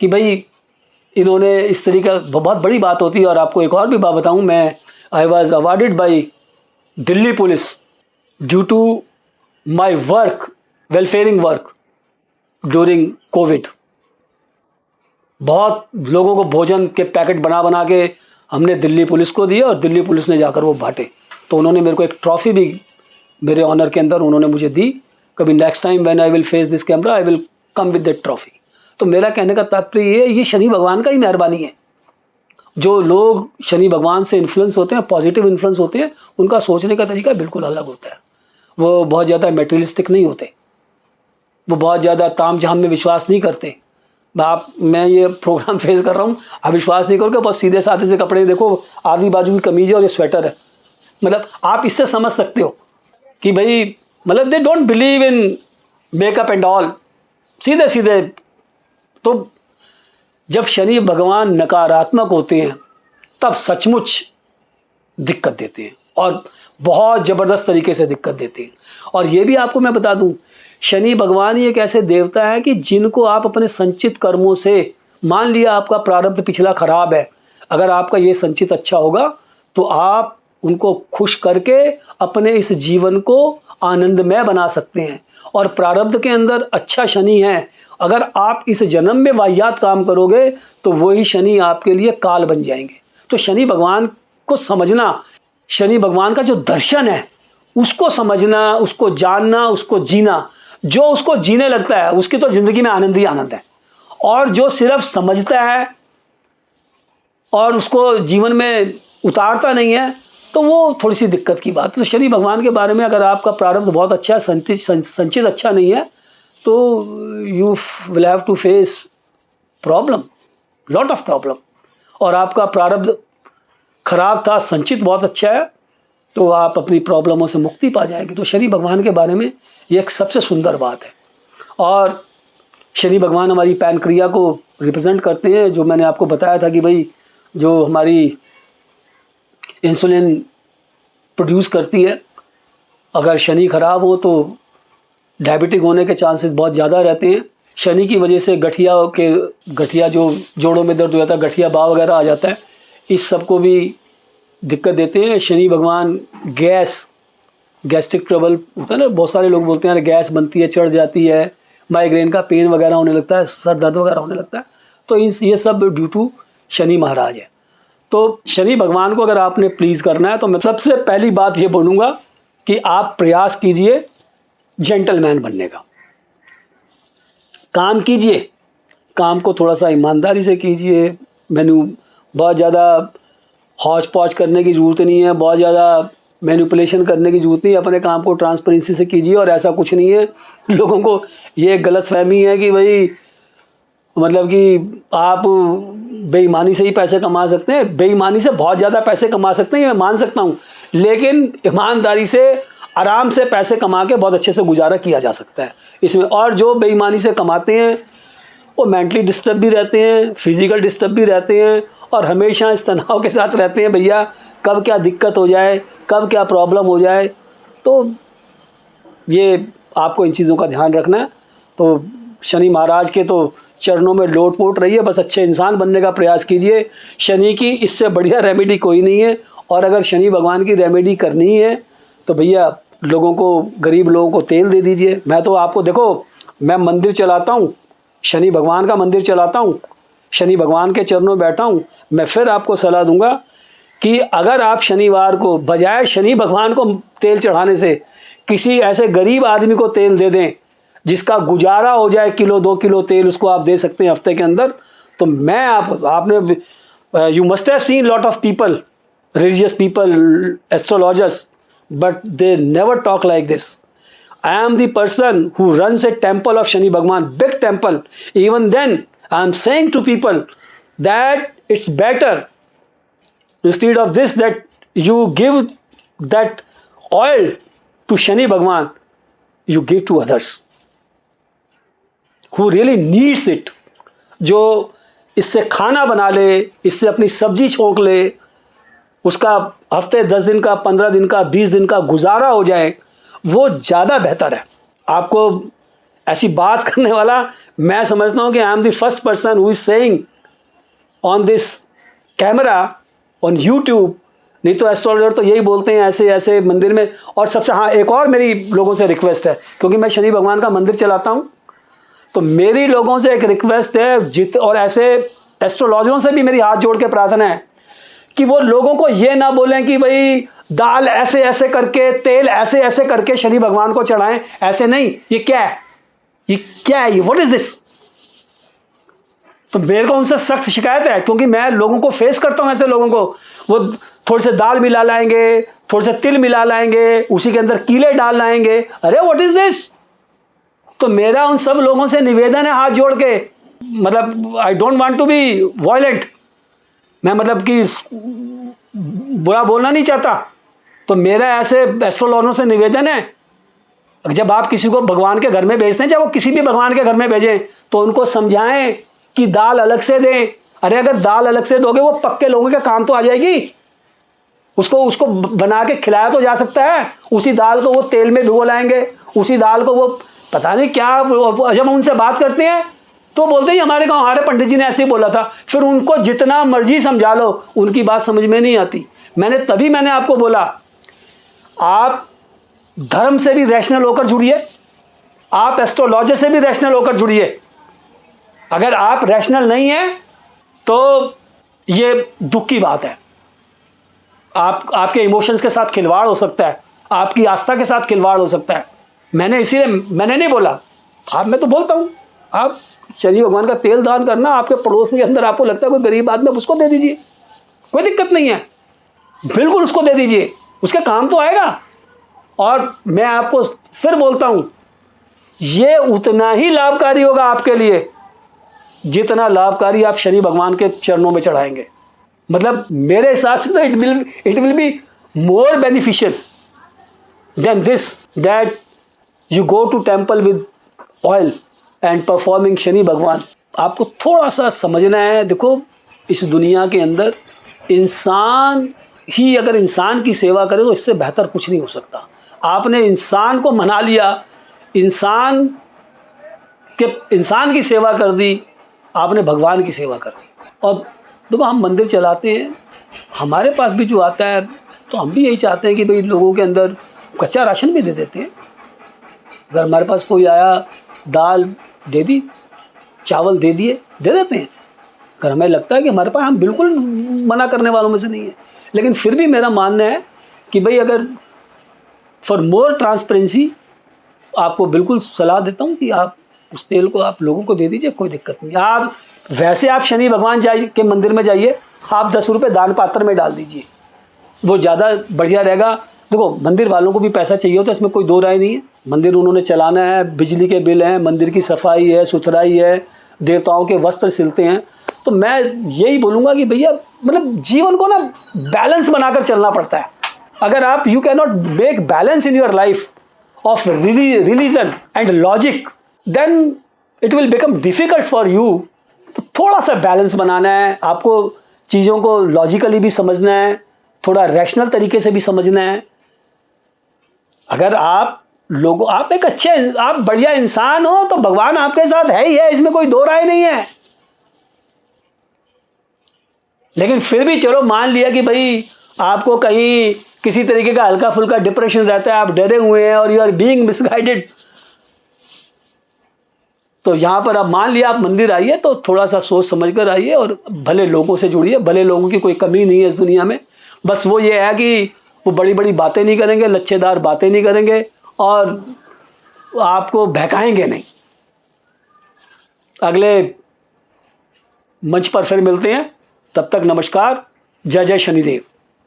कि भाई इन्होंने इस तरीके, बहुत बड़ी बात होती है। और आपको एक और भी बात बताऊं, मैं I was awarded by Delhi police due to my work, welfaring work during Covid. बहुत लोगों को भोजन के पैकेट बना बना के हमने दिल्ली पुलिस को दिए और दिल्ली पुलिस ने जाकर वो बांटे। तो उन्होंने मेरे को एक ट्रॉफी भी मेरे ऑनर के अंदर उन्होंने मुझे दी। कभी next time when I will face this camera I will come with that trophy. तो मेरा कहने का तात्पर्य ये शनि भगवान का ही मेहरबानी है। जो लोग शनि भगवान से इन्फ्लुएंस होते हैं, पॉजिटिव इन्फ्लुएंस होते हैं, उनका सोचने का तरीका बिल्कुल अलग होता है। वो बहुत ज़्यादा मेटेरियलिस्टिक नहीं होते, वो बहुत ज़्यादा ताम झाम में विश्वास नहीं करते। मैं ये प्रोग्राम फेस कर रहा हूँ, आप विश्वास नहीं करोगे, बहुत सीधे साधे से कपड़े देखो, आधी बाजू की कमीज है और ये स्वेटर है। मतलब आप इससे समझ सकते हो कि भाई मतलब they don't believe in makeup and all, सीधे सीधे। तो जब शनि भगवान नकारात्मक होते हैं तब सचमुच दिक्कत देते हैं और बहुत ज़बरदस्त तरीके से दिक्कत देते हैं। और ये भी आपको मैं बता दूं, शनि भगवान ही एक ऐसे देवता है कि जिनको आप अपने संचित कर्मों से, मान लिया आपका प्रारब्ध पिछला खराब है, अगर आपका ये संचित अच्छा होगा तो आप उनको खुश करके अपने इस जीवन को आनंदमय बना सकते हैं। और प्रारब्ध के अंदर अच्छा शनि है, अगर आप इस जन्म में वाहियात काम करोगे तो वही शनि आपके लिए काल बन जाएंगे। तो शनि भगवान को समझना, शनि भगवान का जो दर्शन है उसको समझना, उसको जानना, उसको जीना। जो उसको जीने लगता है उसकी तो ज़िंदगी में आनंद ही आनंद है। और जो सिर्फ समझता है और उसको जीवन में उतारता नहीं है तो वो थोड़ी सी दिक्कत की बात है। तो शनि भगवान के बारे में, अगर आपका प्रारब्ध बहुत अच्छा है, संचित अच्छा नहीं है, तो you will have to face problem, lot of problem. और आपका प्रारब्ध खराब था, संचित बहुत अच्छा है, तो आप अपनी प्रॉब्लमों से मुक्ति पा जाएंगे। तो शनि भगवान के बारे में ये एक सबसे सुंदर बात है। और शनि भगवान हमारी पैनक्रिया को रिप्रेजेंट करते हैं, जो मैंने आपको बताया था कि भाई जो हमारी इंसुलिन प्रोड्यूस करती है, अगर शनि खराब हो तो डायबिटिक होने के चांसेस बहुत ज़्यादा रहते हैं। शनि की वजह से गठिया जो जोड़ों में दर्द हो जाता है, गठिया बाव वगैरह आ जाता है, इस सब को भी दिक्कत देते हैं। शनि भगवान गैस्ट्रिक ट्रबल होता है ना, बहुत सारे लोग बोलते हैं गैस बनती है, चढ़ जाती है, माइग्रेन का पेन वगैरह होने लगता है, सर दर्द वगैरह होने लगता है, तो ये सब ड्यू टू शनि महाराज है। तो शनि भगवान को अगर आपने प्लीज़ करना है तो मैं सबसे पहली बात ये बोलूँगा कि आप प्रयास कीजिए जेंटलमैन बनने का। काम कीजिए, काम को थोड़ा सा ईमानदारी से कीजिए। बहुत ज़्यादा हौच पौच करने की ज़रूरत नहीं है, बहुत ज़्यादा मैनिपुलेशन करने की ज़रूरत नहीं है। अपने काम को ट्रांसपेरेंसी से कीजिए। और ऐसा कुछ नहीं है, लोगों को ये गलतफहमी है कि भाई मतलब कि आप बेईमानी से ही पैसे कमा सकते हैं। बेईमानी से बहुत ज़्यादा पैसे कमा सकते हैं, ये मैं मान सकता हूँ, लेकिन ईमानदारी से आराम से पैसे कमा के बहुत अच्छे से गुजारा किया जा सकता है इसमें। और जो बेईमानी से कमाते हैं वो मेंटली डिस्टर्ब भी रहते हैं, फिजिकल डिस्टर्ब भी रहते हैं, और हमेशा इस तनाव के साथ रहते हैं भैया कब क्या दिक्कत हो जाए, कब क्या प्रॉब्लम हो जाए। तो ये आपको इन चीज़ों का ध्यान रखना है। तो शनि महाराज के तो चरणों में लोट-पोट रहिए, बस अच्छे इंसान बनने का प्रयास कीजिए। शनि की इससे बढ़िया रेमेडी कोई नहीं है। और अगर शनि भगवान की रेमेडी करनी है तो भैया लोगों को, गरीब लोगों को तेल दे दीजिए। मैं तो आपको देखो, मैं मंदिर चलाता हूँ, शनि भगवान का मंदिर चलाता हूँ, शनि भगवान के चरणों में बैठा हूँ। मैं फिर आपको सलाह दूंगा कि अगर आप शनिवार को बजाय शनि भगवान को तेल चढ़ाने से किसी ऐसे गरीब आदमी को तेल दे दें जिसका गुजारा हो जाए, किलो 2 किलो तेल उसको आप दे सकते हैं हफ्ते के अंदर। तो मैं आपने you must have seen lot of people, religious people, astrologers, but they never talk like this. I am the person who runs a temple of Shani Bhagwan, big temple. Even then, I am saying to people that it's better, instead of this, that you give that oil to Shani Bhagwan, you give to others who really needs it. जो इससे खाना बना ले, इससे अपनी सब्जी छोंक ले, उसका हफ्ते 10 दिन का, 15 दिन का, 20 दिन का गुजारा हो जाए, वो ज़्यादा बेहतर है। आपको ऐसी बात करने वाला मैं समझता हूँ कि I am the first person who is saying on this camera on YouTube. नहीं तो एस्ट्रोलॉजर तो यही बोलते हैं ऐसे ऐसे मंदिर में। और सबसे हाँ, एक और मेरी लोगों से रिक्वेस्ट है, क्योंकि मैं शनि भगवान का मंदिर चलाता हूँ, तो मेरी लोगों से एक रिक्वेस्ट है, और ऐसे एस्ट्रोलॉजरों से भी मेरी हाथ जोड़ के प्रार्थना है कि वो लोगों को ये ना बोलें कि भाई दाल ऐसे ऐसे करके, तेल ऐसे ऐसे करके शनि भगवान को चढ़ाएं। ऐसे नहीं, ये क्या है, ये क्या है, ये व्हाट इज दिस। तो मेरे को उनसे सख्त शिकायत है, क्योंकि मैं लोगों को फेस करता हूं, ऐसे लोगों को। वो थोड़े से दाल मिला लाएंगे, थोड़े से तिल मिला लाएंगे, उसी के अंदर कीले डाल लाएंगे। अरे व्हाट इज दिस। तो मेरा उन सब लोगों से निवेदन है हाथ जोड़ के, मतलब I don't want to be violent, मैं मतलब कि बुरा बोलना नहीं चाहता। तो मेरा ऐसे एस्ट्रोलॉजरों से निवेदन है, जब आप किसी को भगवान के घर में भेजते हैं, चाहे वो किसी भी भगवान के घर में भेजें, तो उनको समझाएं कि दाल अलग से दें। अरे अगर दाल अलग से दोगे, वो पक्के लोगों के काम तो आ जाएगी। उसको बना के खिलाया तो जा सकता है। उसी दाल को वो तेल में भिगो लाएंगे, उसी दाल को वो पता नहीं क्या। जब हम उनसे बात करते हैं तो बोलते हैं हमारे गाँव हमारे पंडित जी ने ऐसे ही बोला था। फिर उनको जितना मर्जी समझा लो, उनकी बात समझ में नहीं आती। मैंने आपको बोला, आप धर्म से भी रैशनल होकर जुड़िए, आप एस्ट्रोलॉजर से भी रैशनल होकर जुड़िए। अगर आप रैशनल नहीं हैं तो ये दुख की बात है। आपके इमोशंस के साथ खिलवाड़ हो सकता है, आपकी आस्था के साथ खिलवाड़ हो सकता है। मैंने नहीं बोला, मैं तो बोलता हूँ, आप शनि भगवान का तेल दान करना, आपके पड़ोस के अंदर आपको लगता है कोई गरीब आदमी, उसको दे दीजिए, कोई दिक्कत नहीं है, बिल्कुल उसको दे दीजिए, उसके काम तो आएगा। और मैं आपको फिर बोलता हूँ, ये उतना ही लाभकारी होगा आपके लिए जितना लाभकारी आप शनि भगवान के चरणों में चढ़ाएंगे। मतलब मेरे हिसाब से तो it will be more beneficial then this that you go to temple with oil and performing Shani Bhagwan. आपको थोड़ा सा समझना है, देखो इस दुनिया के अंदर इंसान ही अगर इंसान की सेवा करे तो इससे बेहतर कुछ नहीं हो सकता। आपने इंसान को मना लिया, इंसान की सेवा कर दी, आपने भगवान की सेवा कर दी। और देखो हम मंदिर चलाते हैं, हमारे पास भी जो आता है तो हम भी यही चाहते हैं कि भाई लोगों के अंदर कच्चा राशन भी दे देते हैं। अगर हमारे पास कोई आया, दाल दे दी, चावल दे दिए, दे देते हैं। अगर हमें लगता है कि हमारे पास, हम बिल्कुल मना करने वालों में से नहीं है, लेकिन फिर भी मेरा मानना है कि भाई अगर फॉर मोर ट्रांसपेरेंसी आपको बिल्कुल सलाह देता हूँ कि आप उस तेल को आप लोगों को दे दीजिए, कोई दिक्कत नहीं। आप वैसे आप शनि भगवान के मंदिर में जाइए, आप 10 रुपये दान पात्र में डाल दीजिए, वो ज़्यादा बढ़िया रहेगा। देखो मंदिर वालों को भी पैसा चाहिए होता है, इसमें कोई दो राय नहीं है। मंदिर उन्होंने चलाना है, बिजली के बिल हैं, मंदिर की सफाई है, सुथराई है, देवताओं के वस्त्र सिलते हैं। तो मैं यही बोलूँगा कि भैया मतलब जीवन को ना बैलेंस बनाकर चलना पड़ता है। अगर आप you can not make balance in your life of religion and logic, then it will become difficult for you. तो थोड़ा सा बैलेंस बनाना है आपको, चीज़ों को लॉजिकली भी समझना है, थोड़ा रैशनल तरीके से भी समझना है। अगर आप एक अच्छे, आप बढ़िया इंसान हो तो भगवान आपके साथ है ही है, इसमें कोई दो राय नहीं है। लेकिन फिर भी चलो मान लिया कि भाई आपको कहीं किसी तरीके का हल्का फुल्का डिप्रेशन रहता है, आप डरे हुए हैं और यू आर बीइंग मिसगाइडेड, तो यहाँ पर आप मान लिया आप मंदिर आइए तो थोड़ा सा सोच समझ कर आइए और भले लोगों से जुड़िए। भले लोगों की कोई कमी नहीं है इस दुनिया में, बस वो ये है कि वो बड़ी बड़ी बातें नहीं करेंगे, लच्छेदार बातें नहीं करेंगे और आपको बहकाएंगे नहीं। अगले मंच पर फिर मिलते हैं, तब तक नमस्कार, जय जय शनिदेव।